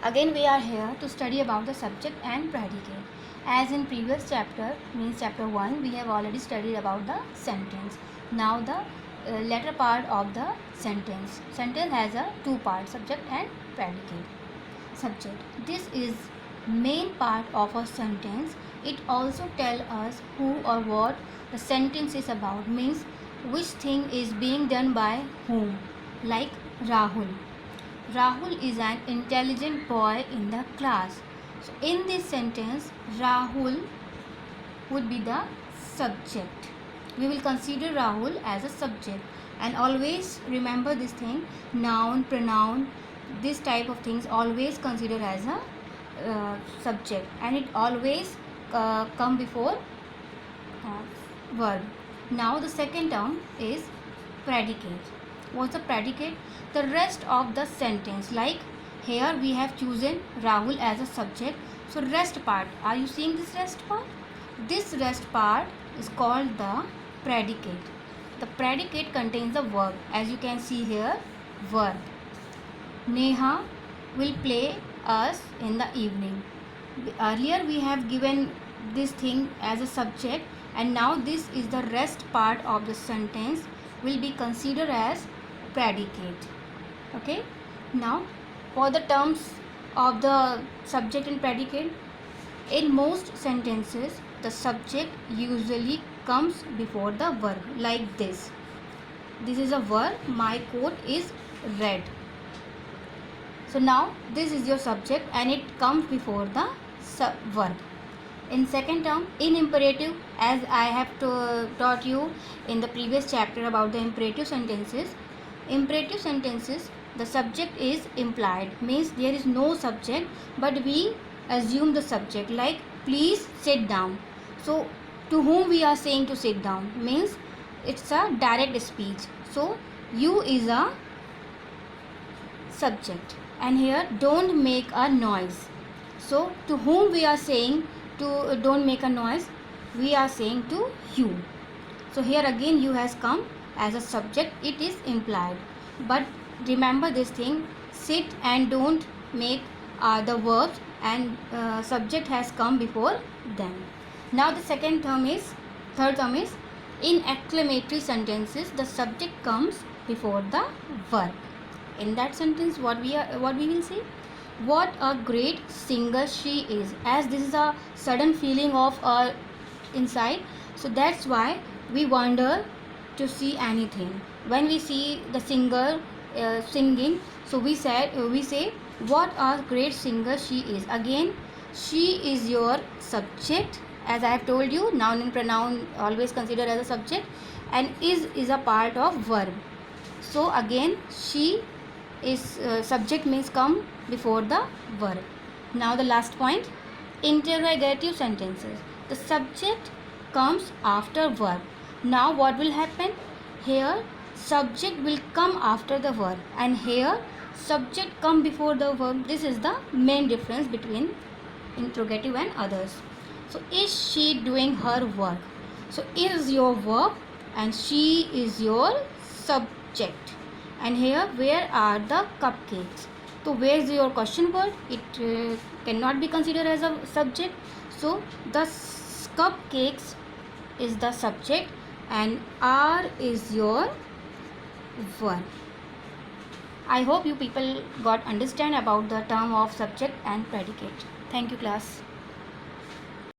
Again we are here to study about the subject and predicate. As in previous chapter, means chapter 1, we have already studied about the sentence. Now the latter part of the sentence. Sentence has a two parts, subject and predicate. Subject. This is main part of a sentence. It also tell us who or what the sentence is about, means which thing is being done by whom. Like Rahul. Rahul is an intelligent boy in the class. So in this sentence, Rahul would be the subject. We will consider Rahul as a subject, and always remember this thing: noun, pronoun, this type of things always consider as a subject, and it always come before verb. Now the second term is predicate. What's the predicate? The rest of the sentence. Like here we have chosen Rahul as a subject. So rest part. Are you seeing this rest part? This rest part is called the predicate. The predicate contains the verb. As you can see here, verb. Neha will play us in the evening. Earlier we have given this thing as a subject, and now this is the rest part of the sentence will be considered as predicate. Okay, now for the terms of the subject and predicate, in most sentences the subject usually comes before the verb. Like this is a verb, my coat is red. So now this is your subject and it comes before the verb. In second term, in imperative, as I have taught you in the previous chapter about the imperative sentences, the subject is implied, means there is no subject but we assume the subject. Like please sit down. So to whom we are saying to sit down, means it's a direct speech. So you is a subject, and here don't make a noise. So to whom we are saying to don't make a noise, we are saying to you. So here again you has come as a subject, it is implied. But remember this thing, sit and don't make the verbs, and subject has come before them. Now the third term is in exclamatory sentences the subject comes before the verb. In that sentence what we will say, what a great singer she is. As this is a sudden feeling of inside, so that's why we wonder to see anything. When we see the singer singing, so we say what a great singer she is. Again, she is your subject. As I have told you, noun and pronoun always considered as a subject, and is a part of verb. So again, she is subject means come before the verb. Now the last point, interrogative sentences. The subject comes after verb. Now what will happen? Here subject will come after the verb, and here subject come before the verb. This is the main difference between interrogative and others. So is she doing her work? So is your verb and she is your subject. And here where are the cupcakes? So where is your question word? It cannot be considered as a subject. So the cupcakes is the subject and are is your verb. I hope you people got understand about the term of subject and predicate. Thank you class.